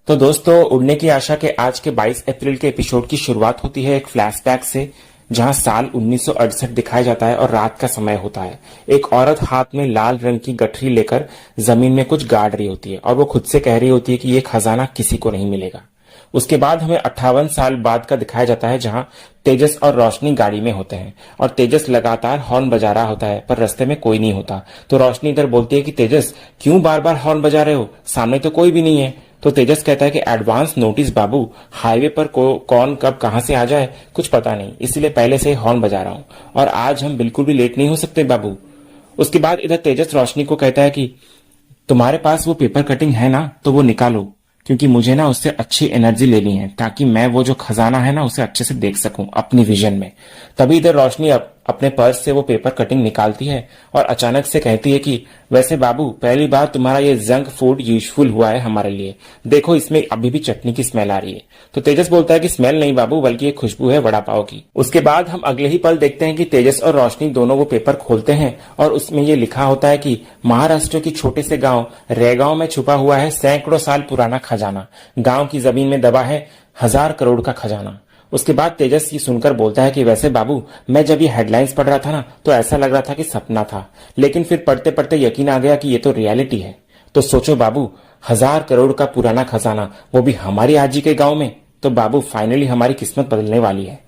तो दोस्तों, उड़ने की आशा के आज के 22 अप्रैल के एपिसोड की शुरुआत होती है एक फ्लैशबैक से, जहां साल 1968 दिखाया जाता है और रात का समय होता है। एक औरत हाथ में लाल रंग की गठरी लेकर जमीन में कुछ गाड़ रही होती है और वो खुद से कह रही होती है कि ये खजाना किसी को नहीं मिलेगा। उसके बाद हमें 58 साल बाद का दिखाया जाता है, जहां तेजस और रोशनी गाड़ी में होते हैं और तेजस लगातार हॉर्न बजा रहा होता है, पर रास्ते में कोई नहीं होता। तो रोशनी इधर बोलती है कि तेजस, क्यों बार बार हॉर्न बजा रहे हो, सामने तो कोई भी नहीं है। तो तेजस कहता है कि एडवांस नोटिस बाबू, हाईवे पर कौन कब कहां से आ जाए कुछ पता नहीं, इसीलिए पहले से हॉर्न बजा रहा हूं और आज हम बिल्कुल भी लेट नहीं हो सकते बाबू। उसके बाद इधर तेजस रोशनी को कहता है कि तुम्हारे पास वो पेपर कटिंग है ना, तो वो निकालो, क्योंकि मुझे ना उससे अच्छी एनर्जी लेनी है ताकि मैं वो जो खजाना है ना उसे अच्छे से देख सकूं अपनी विजन में। तभी इधर रोशनी अपने पर्स से वो पेपर कटिंग निकालती है और अचानक से कहती है कि वैसे बाबू, पहली बार तुम्हारा ये जंक फूड यूजफुल हुआ है हमारे लिए, देखो इसमें अभी भी चटनी की स्मेल आ रही है। तो तेजस बोलता है कि स्मेल नहीं बाबू, बल्कि ये खुशबू है वड़ा पाव की। उसके बाद हम अगले ही पल देखते हैं कि तेजस और रोशनी दोनों वो पेपर खोलते हैं और उसमें ये लिखा होता है कि महाराष्ट्र के छोटे से गांव रेगांव में छुपा हुआ है सैकड़ों साल पुराना खजाना, गांव की जमीन में दबा है 1000 करोड़ का खजाना। उसके बाद तेजस ये सुनकर बोलता है कि वैसे बाबू, मैं जब ये हेडलाइंस पढ़ रहा था ना तो ऐसा लग रहा था कि सपना था, लेकिन फिर पढ़ते पढ़ते यकीन आ गया कि ये तो रियलिटी है। तो सोचो बाबू, 1000 करोड़ का पुराना खजाना, वो भी हमारी आजी के गांव में, तो बाबू फाइनली हमारी किस्मत बदलने वाली है।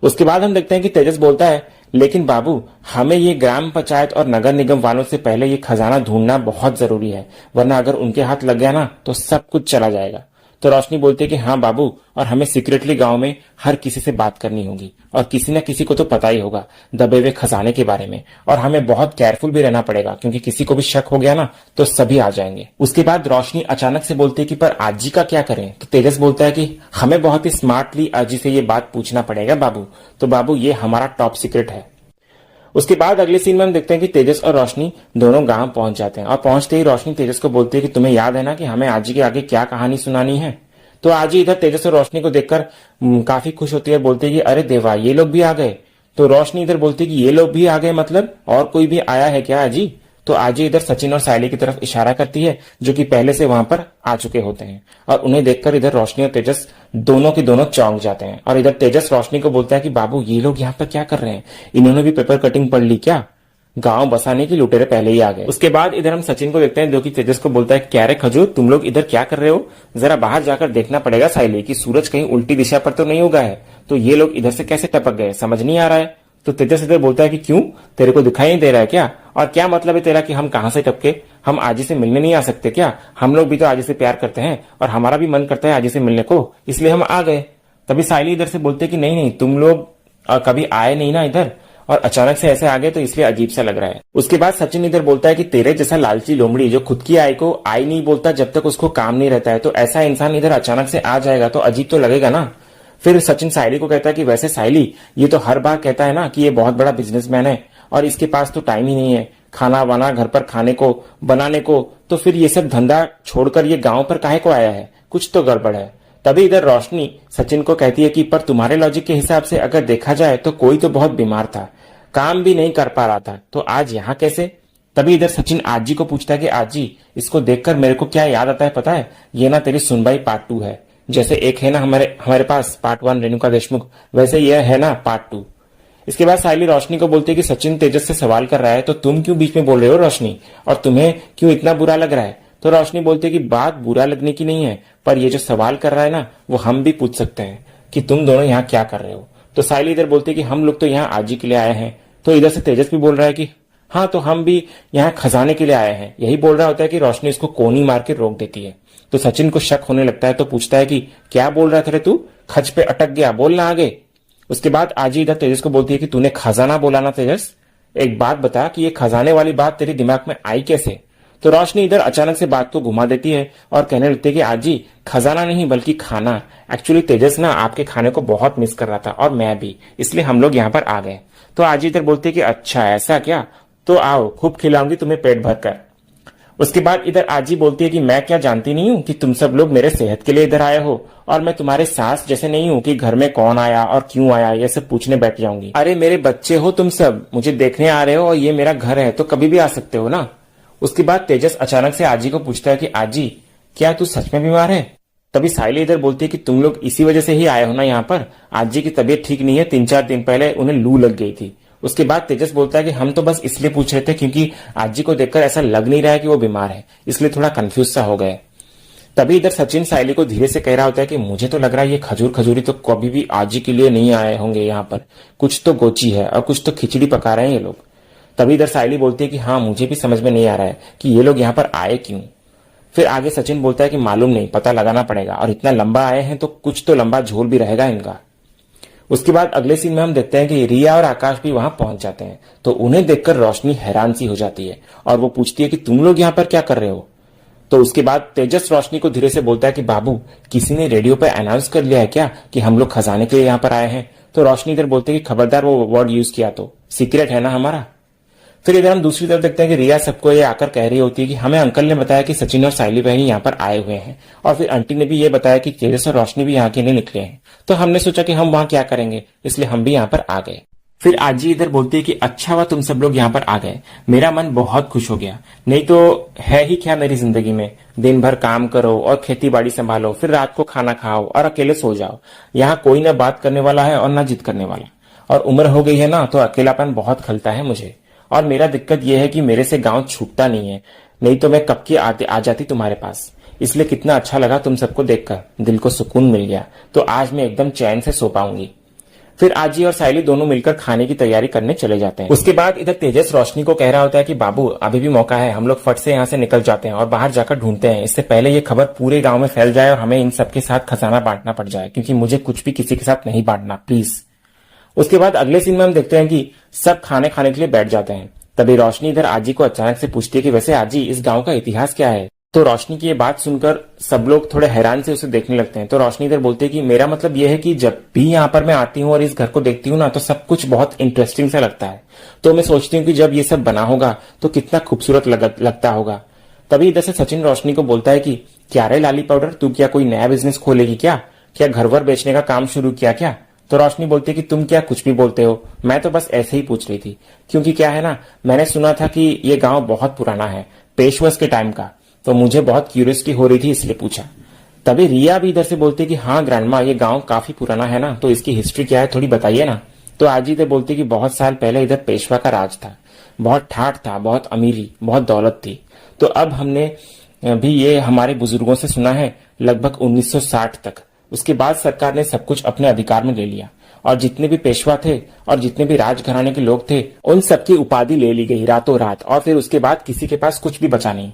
उसके बाद हम देखते हैं कि तेजस बोलता है, लेकिन बाबू, हमें ये ग्राम पंचायत और नगर निगम वालों से पहले ये खजाना ढूंढना बहुत जरूरी है, वरना अगर उनके हाथ लग गया ना तो सब कुछ चला जाएगा। तो रोशनी बोलती है कि हाँ बाबू, और हमें सीक्रेटली गांव में हर किसी से बात करनी होगी और किसी न किसी को तो पता ही होगा दबे हुए खजाने के बारे में, और हमें बहुत केयरफुल भी रहना पड़ेगा क्योंकि किसी को भी शक हो गया ना तो सभी आ जाएंगे। उसके बाद रोशनी अचानक से बोलती है कि पर आजी का क्या करें। तो तेजस बोलता है कि हमें बहुत ही स्मार्टली आजी से ये बात पूछना पड़ेगा बाबू, तो बाबू ये हमारा टॉप सीक्रेट है। उसके बाद अगले सीन में हम देखते हैं कि तेजस और रोशनी दोनों गांव पहुंच जाते हैं और पहुंचते ही रोशनी तेजस को बोलती है कि तुम्हें याद है ना कि हमें आजी के आगे क्या कहानी सुनानी है। तो आजी इधर तेजस और रोशनी को देखकर काफी खुश होती है, बोलती है कि अरे देवा, ये लोग भी आ गए। तो रोशनी इधर बोलती है कि ये लोग भी आ गए मतलब और कोई भी आया है क्या आजी। तो आजी इधर सचिन और सायली की तरफ इशारा करती है, जो कि पहले से वहां पर आ चुके होते हैं, और उन्हें देखकर इधर रोशनी और तेजस दोनों के दोनों चौंक जाते हैं। और इधर तेजस रोशनी को बोलता है कि बाबू, ये लोग यहाँ पर क्या कर रहे हैं, इन्होंने भी पेपर कटिंग पढ़ ली क्या, गांव बसाने की लुटेरे पहले ही आ गए। उसके बाद इधर हम सचिन को देखते हैं, जो कि तेजस को बोलता है, क्या रे खजूर, तुम लोग इधर क्या कर रहे हो, जरा बाहर जाकर देखना पड़ेगा सायली कि सूरज कहीं उल्टी दिशा पर तो नहीं उगा है, तो ये लोग इधर से कैसे टपक गए, समझ नहीं आ रहा है। तो तेजस इधर बोलता है कि क्यों, तेरे को दिखाई नहीं दे रहा है क्या, और क्या मतलब है तेरा कि हम कहां से टपके, हम आजी से मिलने नहीं आ सकते क्या, हम लोग भी तो आजी से प्यार करते हैं और हमारा भी मन करता है आजी से मिलने को, इसलिए हम आ गए। तभी सायली इधर से बोलते कि नहीं नहीं, तुम लोग कभी आए नहीं ना इधर, और अचानक से ऐसे आ गए तो इसलिए अजीब सा लग रहा है। उसके बाद सचिन इधर बोलता है कि तेरे जैसा लालची लोमड़ी जो खुद की आय को आई नहीं बोलता जब तक उसको काम नहीं रहता है, तो ऐसा इंसान इधर अचानक से आ जाएगा तो अजीब तो लगेगा ना। फिर सचिन सायली को कहता है कि वैसे सायली, ये तो हर बार कहता है ना कि ये बहुत बड़ा बिजनेसमैन है और इसके पास तो टाइम ही नहीं है खाना वाना घर पर खाने को बनाने को, तो फिर ये सब धंधा छोड़कर ये गांव पर काहे को आया है, कुछ तो गड़बड़ है। तभी इधर रोशनी सचिन को कहती है कि पर तुम्हारे लॉजिक के हिसाब से अगर देखा जाए तो कोई तो बहुत बीमार था, काम भी नहीं कर पा रहा था, तो आज यहाँ कैसे। तभी इधर सचिन आजी को पूछता है कि आजी, इसको देखकर मेरे को क्या याद आता है पता है, ये ना तेरी सुनबाई पार्ट 2 है, जैसे एक है ना हमारे पास पार्ट 1 रेणुका देशमुख, वैसे ये है ना पार्ट 2। इसके बाद सायली रोशनी को बोलती है कि सचिन तेजस से सवाल कर रहा है तो तुम क्यों बीच में बोल रहे हो रोशनी, और तुम्हें क्यों इतना बुरा लग रहा है। तो रोशनी बोलती है कि बात बुरा लगने की नहीं है, पर ये जो सवाल कर रहा है ना वो हम भी पूछ सकते हैं कि तुम दोनों यहाँ क्या कर रहे हो। तो सायली इधर बोलती है कि हम लोग तो यहाँ आजी के लिए आए हैं। तो इधर से तेजस भी बोल रहा है कि हाँ, तो हम भी यहाँ खजाने के लिए आए हैं। यही बोल रहा होता है कि रोशनी उसको कोनी मार के रोक देती है। तो सचिन को शक होने लगता है, तो पूछता है कि क्या बोल रहा था रे तू, खच पे अटक गया, बोलना आगे। उसके बाद आजी इधर तेजस को बोलती है कि तूने खजाना बोला ना तेजस, एक बात बता कि ये खजाने वाली बात तेरे दिमाग में आई कैसे। तो रोशनी इधर अचानक से बात को घुमा देती है और कहने लगती है कि आजी, खजाना नहीं बल्कि खाना, एक्चुअली तेजस ना आपके खाने को बहुत मिस कर रहा था और मैं भी, इसलिए हम लोग यहाँ पर आ गए। तो आजी इधर बोलती है कि अच्छा ऐसा क्या, तो आओ खूब खिलाऊंगी तुम्हें पेट भर कर। उसके बाद इधर आजी बोलती है कि मैं क्या जानती नहीं हूँ कि तुम सब लोग मेरे सेहत के लिए इधर आए हो, और मैं तुम्हारे सास जैसे नहीं हूँ कि घर में कौन आया और क्यों आया ये सब पूछने बैठ जाऊंगी। अरे मेरे बच्चे हो तुम सब, मुझे देखने आ रहे हो और ये मेरा घर है तो कभी भी आ सकते हो ना। उसके बाद तेजस अचानक से आजी को पूछता है कि आजी, क्या तू सच में बीमार है। तभी साइली इधर बोलती है कि तुम लोग इसी वजह से ही आए हो ना यहाँ पर, आज जी की तबीयत ठीक नहीं है, 3-4 दिन पहले उन्हें लू लग गई थी। उसके बाद तेजस बोलता है कि हम तो बस इसलिए पूछ रहे थे क्योंकि आज जी को देखकर ऐसा लग नहीं रहा है कि वो बीमार है, इसलिए थोड़ा कंफ्यूज सा हो गए। तभी इधर सचिन साइली को धीरे से कह रहा होता है कि मुझे तो लग रहा है ये खजूरी तो कभी भी आज जी के लिए नहीं आए होंगे यहाँ पर, कुछ तो गोची है और कुछ तो खिचड़ी पका रहे हैं ये लोग। तभी इधर साइली बोलती है कि हाँ मुझे भी समझ में नहीं आ रहा है कि ये लोग यहाँ पर आए क्यों। फिर आगे सचिन बोलता है कि मालूम नहीं, पता लगाना पड़ेगा, और इतना लंबा आए हैं तो कुछ तो लंबा झोल भी रहेगा इनका। उसके बाद अगले सीन में हम देखते हैं कि रिया और आकाश भी वहां पहुंच जाते हैं, तो उन्हें देखकर रोशनी हैरान सी हो जाती है और वो पूछती है कि तुम लोग यहाँ पर क्या कर रहे हो। तो उसके बाद तेजस रोशनी को धीरे से बोलता है कि बाबू, किसी ने रेडियो पर अनाउंस कर लिया है क्या कि हम लोग खजाने के लिए यहाँ पर आए हैं। तो रोशनी इधर बोलते हैं कि खबरदार वो वर्ड यूज किया तो सीक्रेट है ना हमारा। फिर इधर हम दूसरी तरफ देखते हैं कि रिया सबको ये आकर कह रही होती है कि हमें अंकल ने बताया कि सचिन और साइली बहनी यहाँ पर आए हुए हैं, और फिर आंटी ने भी ये बताया कि तेजस और रोशनी भी यहाँ के लिए निकले हैं, तो हमने सोचा कि हम वहां क्या करेंगे, इसलिए हम भी यहाँ पर आ गए। फिर आजी इधर बोलती है कि अच्छा हुआ तुम सब लोग यहाँ पर आ गए, मेरा मन बहुत खुश हो गया, नहीं तो है ही क्या मेरी जिंदगी में, दिन भर काम करो और खेती बाड़ी संभालो, फिर रात को खाना खाओ और अकेले सो जाओ। यहाँ कोई ना बात करने वाला है और ना जिद करने वाला, और उम्र हो गई है ना तो अकेलापन बहुत खलता है मुझे, और मेरा दिक्कत यह है कि मेरे से गांव छूटता नहीं है, नहीं तो मैं कब की आ जाती तुम्हारे पास। इसलिए कितना अच्छा लगा तुम सबको देखकर, दिल को सुकून मिल गया, तो आज मैं एकदम चैन से सो पाऊंगी। फिर आजी और साइली दोनों मिलकर खाने की तैयारी करने चले जाते हैं। उसके बाद इधर तेजस रोशनी को कह रहा होता है कि बाबू अभी भी मौका है, हम लोग फट से यहाँ से निकल जाते हैं और बाहर जाकर ढूंढते हैं, इससे पहले ये खबर पूरे गांव में फैल जाए और हमें इन सबके साथ खजाना बांटना पड़ जाए, क्योंकि मुझे कुछ भी किसी के साथ नहीं बांटना, प्लीज। उसके बाद अगले सीन में हम देखते हैं कि सब खाने खाने के लिए बैठ जाते हैं। तभी रोशनी इधर आजी को अचानक से पूछती है कि वैसे आजी इस गांव का इतिहास क्या है। तो रोशनी की ये बात सुनकर सब लोग थोड़े हैरान से उसे देखने लगते हैं। तो रोशनी इधर बोलती है कि मेरा मतलब यह है कि जब भी यहाँ पर मैं आती हूँ और इस घर को देखती हूँ ना, तो सब कुछ बहुत इंटरेस्टिंग सा लगता है, तो मैं सोचती हूँ कि जब ये सब बना होगा तो कितना खूबसूरत लगता होगा। तभी इधर से सचिन रोशनी को बोलता है कि क्या रे लाली पाउडर, तू क्या कोई नया बिजनेस खोलेगी क्या घर वर बेचने का काम शुरू किया क्या। तो रोशनी बोलती है कि तुम क्या कुछ भी बोलते हो, मैं तो बस ऐसे ही पूछ रही थी, क्योंकि क्या है ना, मैंने सुना था कि ये गांव बहुत पुराना है, पेशवास के टाइम का, तो मुझे बहुत क्यूरियोसिटी हो रही थी इसलिए पूछा। तभी रिया भी इधर से बोलती है कि हाँ ग्रैंडमा, ये गांव काफी पुराना है ना, तो इसकी हिस्ट्री क्या है थोड़ी बताइए ना। तो आजी इधर बोलती है कि बहुत साल पहले इधर पेशवा का राज था, बहुत ठाठ था, बहुत अमीरी, बहुत दौलत थी। तो अब हमने भी ये हमारे बुजुर्गों से सुना है लगभग 1960 तक। उसके बाद सरकार ने सब कुछ अपने अधिकार में ले लिया और जितने भी पेशवा थे और जितने भी राजघराने के लोग थे उन सबकी उपाधि ले ली गई रातों रात, और फिर उसके बाद किसी के पास कुछ भी बचा नहीं।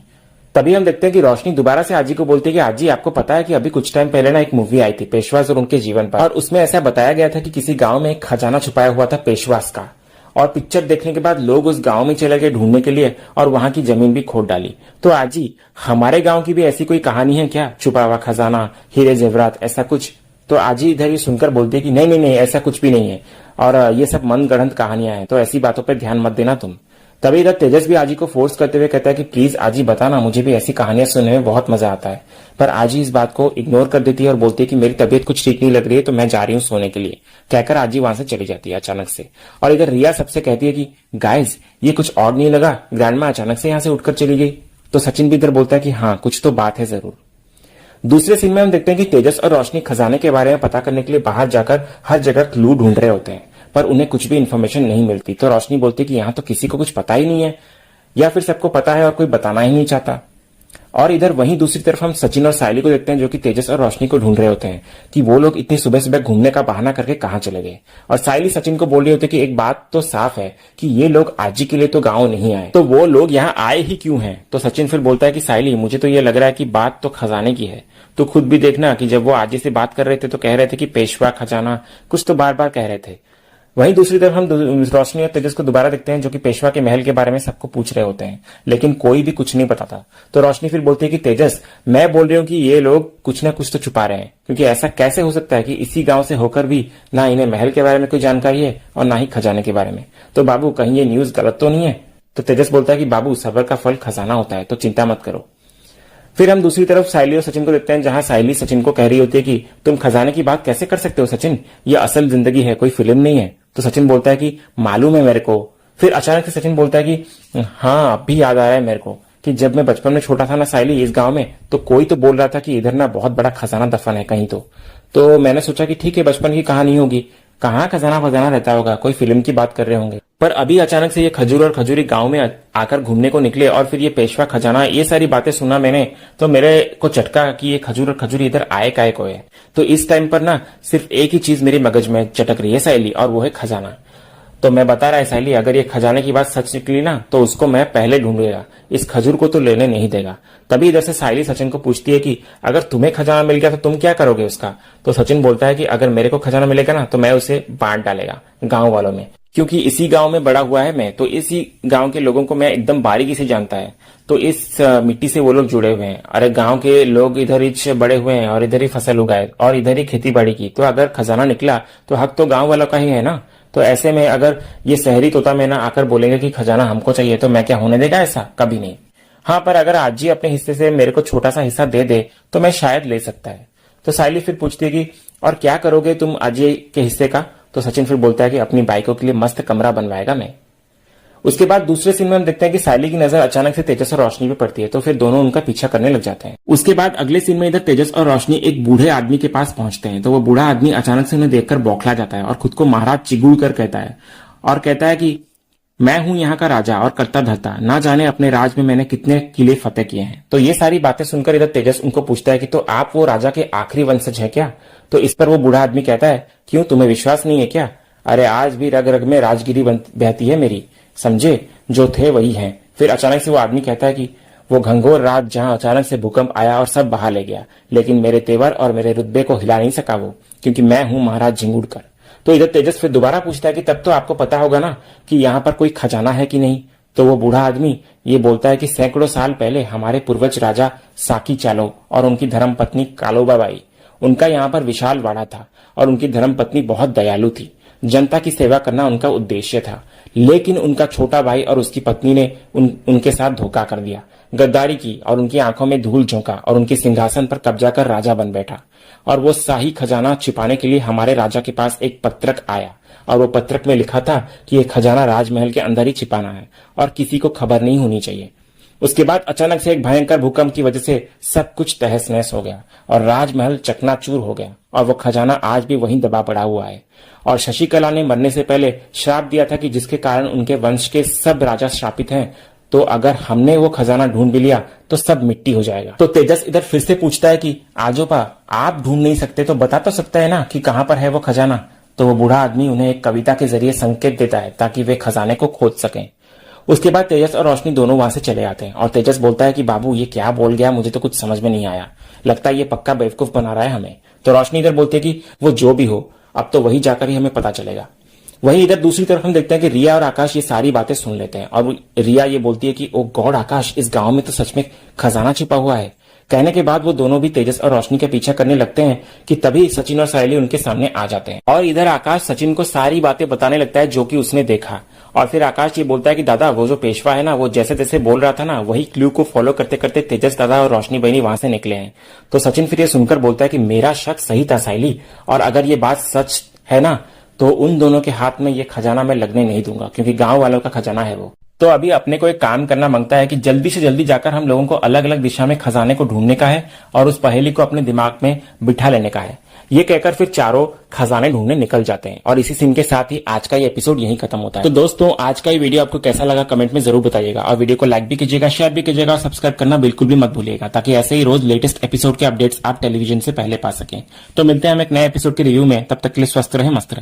तभी हम देखते हैं कि रोशनी दोबारा से आजी को बोलती है कि आजी आपको पता है कि अभी कुछ टाइम पहले ना एक मूवी आई थी पेशवास और उनके जीवन पर, और उसमें ऐसा बताया गया था कि किसी गांव में एक खजाना छुपाया हुआ था पेशवास का, और पिक्चर देखने के बाद लोग उस गांव में चले गए ढूंढने के लिए और वहां की जमीन भी खोद डाली। तो आजी हमारे गांव की भी ऐसी कोई कहानी है क्या, छुपा हुआ खजाना, हीरे जेवरात, ऐसा कुछ। तो आजी इधर ये सुनकर बोलती है कि नहीं नहीं नहीं, ऐसा कुछ भी नहीं है, और ये सब मन गढ़ंत कहानियां हैं, तो ऐसी बातों पर ध्यान मत देना तुम। तभी इधर तेजस भी आजी को फोर्स करते हुए कहता है कि प्लीज आजी बताना, मुझे भी ऐसी कहानियां सुनने में बहुत मजा आता है। पर आजी इस बात को इग्नोर कर देती है और बोलती है कि मेरी तबीयत कुछ ठीक नहीं लग रही है, तो मैं जा रही हूँ सोने के लिए, कहकर आजी वहां से चली जाती है अचानक से। और इधर रिया सबसे कहती है कि गाइज ये कुछ और नहीं लगा, ग्रैंडमा अचानक से यहाँ से उठकर चली गई। तो सचिन भी इधर बोलता है कि हाँ कुछ तो बात है जरूर। दूसरे सीन में हम देखते हैं कि तेजस और रोशनी खजाने के बारे में पता करने के लिए बाहर जाकर हर जगह क्लू ढूंढ रहे होते हैं, पर उन्हें कुछ भी इन्फॉर्मेशन नहीं मिलती। तो रोशनी बोलती है कि यहाँ तो किसी को कुछ पता ही नहीं है, या फिर सबको पता है और कोई बताना ही नहीं चाहता। और इधर वहीं दूसरी तरफ हम सचिन और साइली को देखते हैं जो कि तेजस और रोशनी को ढूंढ रहे होते हैं कि वो लोग इतनी सुबह सुबह घूमने का बहाना करके कहां चले गए। और साइली सचिन को बोल रही होती है कि एक बात तो साफ है कि ये लोग आज के लिए तो गांव नहीं आए, तो वो लोग यहाँ आए ही क्यों हैं। तो सचिन फिर बोलता है कि साइली मुझे तो ये लग रहा है कि बात तो खजाने की है, तो खुद भी देखना कि जब वो आजी से बात कर रहे थे तो कह रहे थे कि पेशवा खजाना, कुछ तो बार बार कह रहे थे। वहीं दूसरी तरफ हम रोशनी और तेजस को दोबारा देखते हैं जो कि पेशवा के महल के बारे में सबको पूछ रहे होते हैं, लेकिन कोई भी कुछ नहीं बताता। तो रोशनी फिर बोलती है कि तेजस मैं बोल रही हूँ कि ये लोग कुछ ना कुछ तो छुपा रहे हैं, क्योंकि ऐसा कैसे हो सकता है कि इसी गांव से होकर भी ना इन्हें महल के बारे में कोई जानकारी है और ना ही खजाने के बारे में। तो बाबू कहीं ये न्यूज गलत तो नहीं है। तो तेजस बोलता है कि बाबू सबर का फल खजाना होता है, तो चिंता मत करो। फिर हम दूसरी तरफ साइली और सचिन को देखते हैं जहां साइली सचिन को कह रही होती है कि तुम खजाने की बात कैसे कर सकते हो सचिन, ये असल जिंदगी है, कोई फिल्म नहीं है। तो सचिन बोलता है कि मालूम है मेरे को। फिर अचानक से सचिन बोलता है कि हाँ अब भी याद आ रहा है मेरे को कि जब मैं बचपन में छोटा था ना साइली इस गांव में, तो कोई तो बोल रहा था कि इधर ना बहुत बड़ा खजाना दफन है कहीं। तो मैंने सोचा कि ठीक है बचपन की कहानी होगी, कहाँ खजाना खजाना रहता होगा, कोई फिल्म की बात कर रहे होंगे। पर अभी अचानक से ये खजूर और खजूरी गांव में आकर घूमने को निकले और फिर ये पेशवा खजाना, ये सारी बातें सुना मैंने, तो मेरे को चटका कि ये खजूर और खजूरी इधर आए काहे को है। तो इस टाइम पर ना सिर्फ एक ही चीज मेरे मगज में चटक रही है साइली, और वो है खजाना। तो मैं बता रहा है साइली, अगर ये खजाने की बात सच निकली ना तो उसको मैं पहले ढूंढूंगा, इस खजूर को तो लेने नहीं देगा। तभी इधर से साइली सचिन को पूछती है कि अगर तुम्हें खजाना मिल गया तो तुम क्या करोगे उसका। तो सचिन बोलता है कि अगर मेरे को खजाना मिलेगा ना तो मैं उसे बांट डालेगा गांव वालों में, क्योंकि इसी गांव में बड़ा हुआ है मैं, तो इसी गांव के लोगों को मैं एकदम बारीकी से जानता है। तो इस मिट्टी से वो लोग जुड़े हुए हैं। अरे गांव के लोग इधर ही बड़े हुए हैं और इधर ही फसल उगाए और इधर ही खेती बाड़ी की, तो अगर खजाना निकला तो हक तो गांव वालों का ही है ना। तो ऐसे में अगर ये शहरी तोता में ना आकर बोलेंगे कि खजाना हमको चाहिए, तो मैं क्या होने देगा ऐसा, कभी नहीं। हाँ, पर अगर आज ही अपने हिस्से से मेरे को छोटा सा हिस्सा दे दे तो मैं शायद ले सकता है। तो साइली फिर पूछती है कि और क्या करोगे तुम अजय के हिस्से का। तो सचिन फिर बोलता है कि अपनी बाइकों के लिए मस्त कमरा बनवाएगा मैं। उसके बाद दूसरे सीन में हम देखते हैं कि साइली की नजर अचानक से तेजस और रोशनी पे पड़ती है, तो फिर दोनों उनका पीछा करने लग जाते हैं। उसके बाद अगले सीन में इधर तेजस और रोशनी एक बूढ़े आदमी के पास पहुंचते हैं, तो वो बूढ़ा आदमी अचानक से उन्हें देखकर बौखला जाता है और खुद को महाराज चिगुड़ कर कहता है और कहता है कि मैं हूं यहाँ का राजा और करता धरता, ना जाने अपने राज में मैंने कितने किले फतेह किए हैं। तो ये सारी बातें सुनकर इधर तेजस उनको पूछता है कि तो आप वो राजा के आखिरी वंशज है क्या। तो इस पर वो बूढ़ा आदमी कहता है क्यों, तुम्हें विश्वास नहीं है क्या। अरे आज भी रग रग में राजगिरी बहती है मेरी, समझे, जो थे वही हैं। फिर अचानक से वो आदमी कहता है कि वो घंघोर रात जहां अचानक से भूकंप आया और सब बहा ले गया, लेकिन मेरे तेवर और मेरे रुतबे को हिला नहीं सका वो, क्योंकि मैं हूं महाराज झिंगुड़कर। तो इधर तेजस फिर दोबारा पूछता है कि तब तो आपको पता होगा ना कि यहाँ पर कोई खजाना है कि नहीं। तो वो बूढ़ा आदमी ये बोलता है कि सैकड़ों साल पहले हमारे पूर्वज राजा साकी चालो और उनकी धर्मपत्नी कालोबा बाई, उनका यहाँ पर विशाल वाड़ा था और उनकी धर्मपत्नी बहुत दयालु थी। जनता की सेवा करना उनका उद्देश्य था, लेकिन उनका छोटा भाई और उसकी पत्नी ने उनके साथ धोखा कर दिया, गद्दारी की और उनकी आंखों में धूल झोंका और उनके सिंहासन पर कब्जा कर राजा बन बैठा। और वो शाही खजाना छिपाने के लिए हमारे राजा के पास एक पत्रक आया और वो पत्रक में लिखा था कि ये खजाना राजमहल के अंदर ही छिपाना है और किसी को खबर नहीं होनी चाहिए। उसके बाद अचानक से एक भयंकर भूकंप की वजह से सब कुछ तहस नहस हो गया और राजमहल चकनाचूर हो गया और वो खजाना आज भी वहीं दबा पड़ा हुआ है। और शशिकला ने मरने से पहले श्राप दिया था कि जिसके कारण उनके वंश के सब राजा श्रापित हैं, तो अगर हमने वो खजाना ढूंढ भी लिया तो सब मिट्टी हो जाएगा। तो तेजस इधर फिर से पूछता है कि आजोपा आप ढूंढ नहीं सकते तो बता तो सकता है ना कि कहाँ पर है वो खजाना। तो वो बूढ़ा आदमी उन्हें एक कविता के जरिए संकेत देता है ताकि वे खजाने को खोज सकें। उसके बाद तेजस और रोशनी दोनों वहां से चले आते हैं और तेजस बोलता है कि बाबू ये क्या बोल गया, मुझे तो कुछ समझ में नहीं आया, लगता है ये पक्का बेवकूफ बना रहा है हमें। तो रोशनी इधर बोलती है कि वो जो भी हो, अब तो वही जाकर ही हमें पता चलेगा। वहीं इधर दूसरी तरफ हम देखते हैं कि रिया और आकाश ये सारी बातें सुन लेते हैं और रिया ये बोलती है कि ओ गॉड आकाश, इस गांव में तो सच में खजाना छिपा हुआ है। कहने के बाद वो दोनों भी तेजस और रोशनी के पीछा करने लगते हैं कि तभी सचिन और सायली उनके सामने आ जाते हैं और इधर आकाश सचिन को सारी बातें बताने लगता है जो कि उसने देखा। और फिर आकाश ये बोलता है कि दादा वो जो पेशवा है ना, वो जैसे जैसे बोल रहा था ना, वही क्लू को फॉलो करते करते तेजस दादा और रोशनी बहनी वहां से निकले हैं। तो सचिन फिर ये सुनकर बोलता है कि मेरा शक सही था सायली, और अगर ये बात सच है ना तो उन दोनों के हाथ में ये खजाना मैं लगने नहीं दूंगा, क्योंकि गांव वालों का खजाना है वो। तो अभी अपने को एक काम करना मांगता है कि जल्दी से जल्दी जाकर हम लोगों को अलग अलग दिशा में खजाने को ढूंढने का है और उस पहेली को अपने दिमाग में बिठा लेने का है। ये कहकर फिर चारों खजाने ढूंढने निकल जाते हैं और इसी सीन के साथ ही आज का ये एपिसोड यहीं खत्म होता है। तो दोस्तों आज का ये वीडियो आपको कैसा लगा कमेंट में जरूर बताइएगा और वीडियो को लाइक भी कीजिएगा, शेयर भी कीजिएगा और सब्सक्राइब करना बिल्कुल भी मत भूलिएगा, ताकि ऐसे ही रोज लेटेस्ट एपिसोड के अपडेट्स आप टेलीविजन से पहले पा सकें। तो मिलते हैं हम एक नए एपिसोड के रिव्यू में, तब तक के लिए स्वस्थ रहे, मस्त रहे।